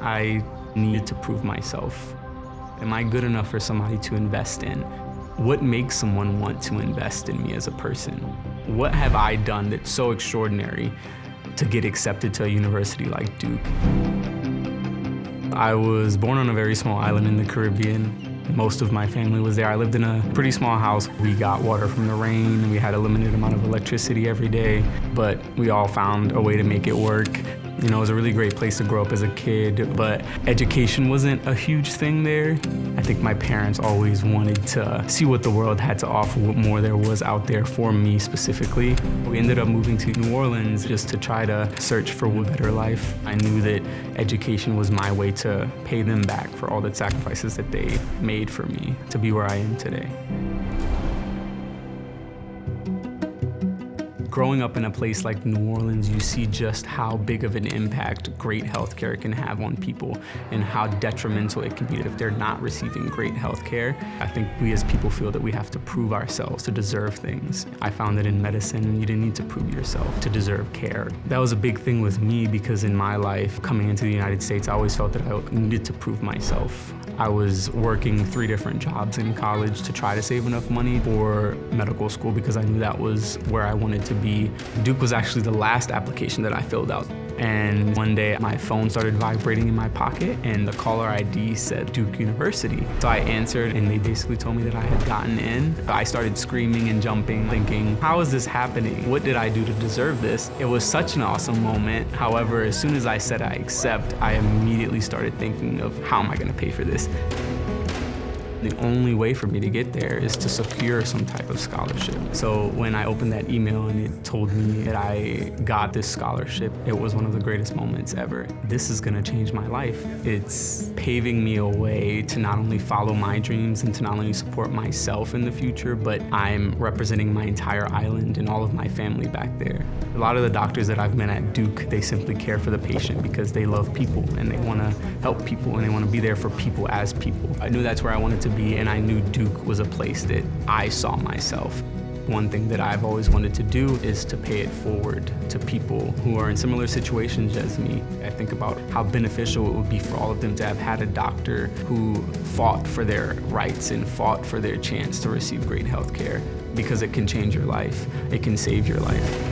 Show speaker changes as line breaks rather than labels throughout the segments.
I needed to prove myself. Am I good enough for somebody to invest in? What makes someone want to invest in me as a person? What have I done that's so extraordinary to get accepted to a university like Duke? I was born on a very small island in the Caribbean. Most of my family was there. I lived in a pretty small house. We got water from the rain. We had a limited amount of electricity every day, but we all found a way to make it work. You know, it was a really great place to grow up as a kid, but education wasn't a huge thing there. I think my parents always wanted to see what the world had to offer, what more there was out there for me specifically. We ended up moving to New Orleans just to try to search for a better life. I knew that education was my way to pay them back for all the sacrifices that they made for me to be where I am today. Growing up in a place like New Orleans, you see just how big of an impact great healthcare can have on people and how detrimental it can be if they're not receiving great healthcare. I think we as people feel that we have to prove ourselves to deserve things. I found that in medicine, you didn't need to prove yourself to deserve care. That was a big thing with me because in my life, coming into the United States, I always felt that I needed to prove myself. I was working 3 different jobs in college to try to save enough money for medical school because I knew that was where I wanted to be. Duke was actually the last application that I filled out. And one day my phone started vibrating in my pocket and the caller ID said Duke University. So I answered and they basically told me that I had gotten in. I started screaming and jumping, thinking, how is this happening? What did I do to deserve this? It was such an awesome moment. However, as soon as I said I accept, I immediately started thinking of how am I gonna pay for this? The only way for me to get there is to secure some type of scholarship. So when I opened that email and it told me that I got this scholarship, it was one of the greatest moments ever. This is gonna change my life. It's paving me a way to not only follow my dreams and to not only support myself in the future, but I'm representing my entire island and all of my family back there. A lot of the doctors that I've met at Duke, they simply care for the patient because they love people and they wanna help people and they wanna be there for people as people. I knew that's where I wanted to be, and I knew Duke was a place that I saw myself. One thing that I've always wanted to do is to pay it forward to people who are in similar situations as me. I think about how beneficial it would be for all of them to have had a doctor who fought for their rights and fought for their chance to receive great health care, because it can change your life. It can save your life.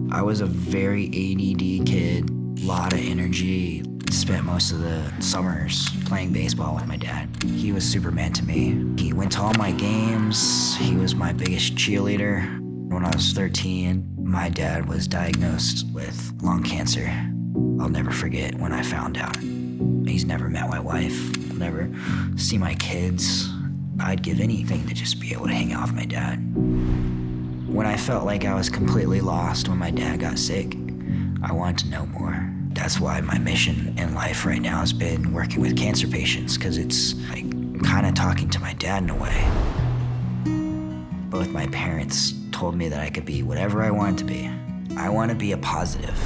I was a very ADD kid, a lot of energy. Spent most of the summers playing baseball with my dad. He was Superman to me. He went to all my games. He was my biggest cheerleader. When I was 13, my dad was diagnosed with lung cancer. I'll never forget when I found out. He's never met my wife, never seen my kids. I'd give anything to just be able to hang out with my dad. When I felt like I was completely lost when my dad got sick, I wanted to know more. That's why my mission in life right now has been working with cancer patients, because it's like kind of talking to my dad in a way. Both my parents told me that I could be whatever I wanted to be. I want to be a positive.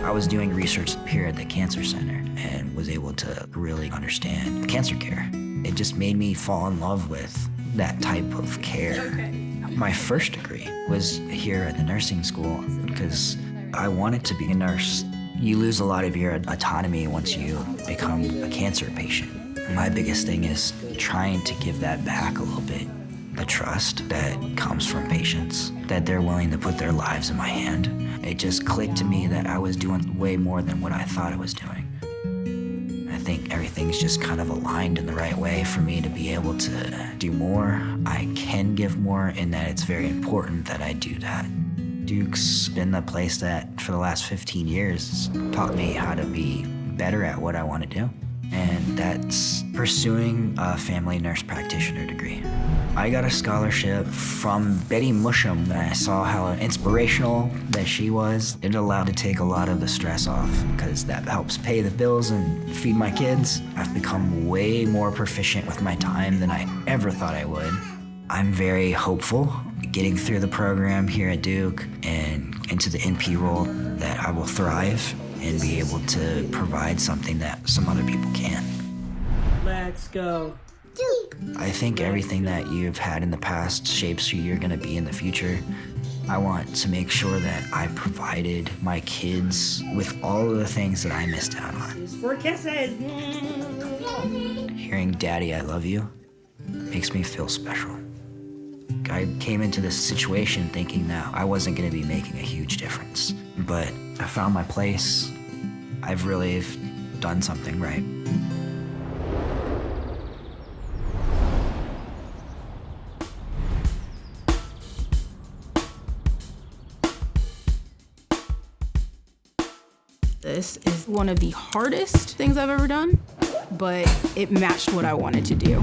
I was doing research here at the Cancer Center and was able to really understand cancer care. It just made me fall in love with that type of care. Okay. My first degree was here at the nursing school because I wanted to be a nurse. You lose a lot of your autonomy once you become a cancer patient. My biggest thing is trying to give that back a little bit. The trust that comes from patients, that they're willing to put their lives in my hand. It just clicked to me that I was doing way more than what I thought I was doing. I think everything's just kind of aligned in the right way for me to be able to do more. I can give more, and that it's very important that I do that. Duke's been the place that for the last 15 years taught me how to be better at what I want to do. And that's pursuing a family nurse practitioner degree. I got a scholarship from Betty Musham, and I saw how inspirational that she was. It allowed to take a lot of the stress off because that helps pay the bills and feed my kids. I've become way more proficient with my time than I ever thought I would. I'm very hopeful getting through the program here at Duke and into the NP role that I will thrive. and be able to provide something that some other people can't.
Let's go.
I think everything that you've had in the past shapes who you're gonna be in the future. I want to make sure that I provided my kids with all of the things that I missed out on.
For kisses.
Hearing "Daddy, I love you" makes me feel special. I came into this situation thinking that I wasn't gonna be making a huge difference, but I found my place. I've really done something right.
This is one of the hardest things I've ever done, but it matched what I wanted to do.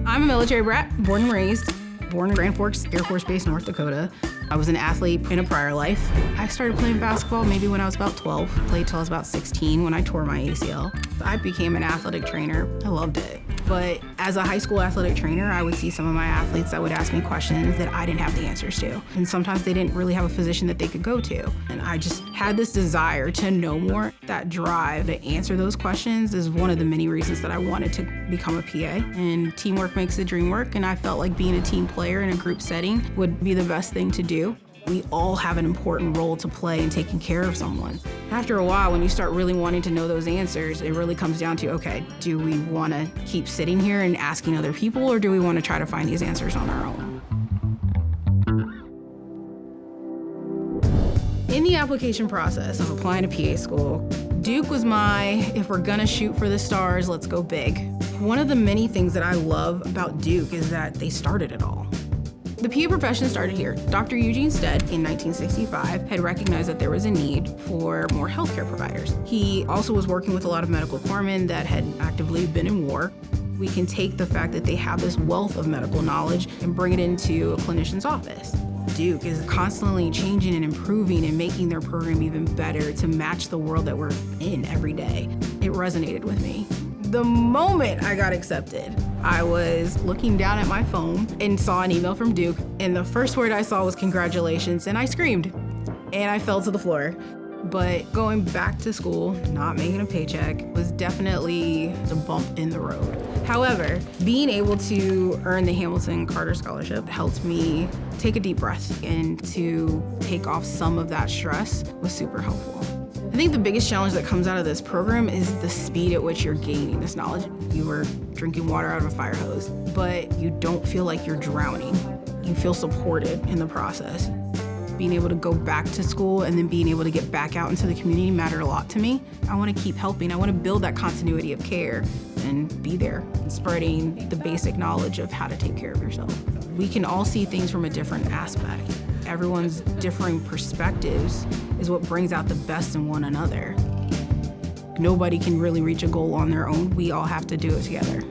I'm a military brat, born and raised, born in Grand Forks Air Force Base, North Dakota. I was an athlete in a prior life. I started playing basketball maybe when I was about 12, played till I was about 16 when I tore my ACL. I became an athletic trainer. I loved it. But as a high school athletic trainer, I would see some of my athletes that would ask me questions that I didn't have the answers to. And sometimes they didn't really have a physician that they could go to. And I just had this desire to know more. That drive to answer those questions is one of the many reasons that I wanted to become a PA. And teamwork makes the dream work. And I felt like being a team player in a group setting would be the best thing to do. We all have an important role to play in taking care of someone. After a while, when you start really wanting to know those answers, it really comes down to, okay, do we want to keep sitting here and asking other people, or do we want to try to find these answers on our own? In the application process of applying to PA school, Duke was my, if we're gonna shoot for the stars, let's go big. One of the many things that I love about Duke is that they started it all. The PA profession started here. Dr. Eugene Stead, in 1965, had recognized that there was a need for more healthcare providers. He also was working with a lot of medical corpsmen that had actively been in war. We can take the fact that they have this wealth of medical knowledge and bring it into a clinician's office. Duke is constantly changing and improving and making their program even better to match the world that we're in every day. It resonated with me. The moment I got accepted, I was looking down at my phone and saw an email from Duke, and the first word I saw was congratulations, and I screamed, and I fell to the floor. But going back to school, not making a paycheck, was definitely a bump in the road. However, being able to earn the Hamilton Carter Scholarship helped me take a deep breath, and to take off some of that stress was super helpful. I think the biggest challenge that comes out of this program is the speed at which you're gaining this knowledge. You are drinking water out of a fire hose, but you don't feel like you're drowning. You feel supported in the process. Being able to go back to school and then being able to get back out into the community mattered a lot to me. I want to keep helping. I want to build that continuity of care and be there and spreading the basic knowledge of how to take care of yourself. We can all see things from a different aspect. Everyone's differing perspectives is what brings out the best in one another. Nobody can really reach a goal on their own. We all have to do it together.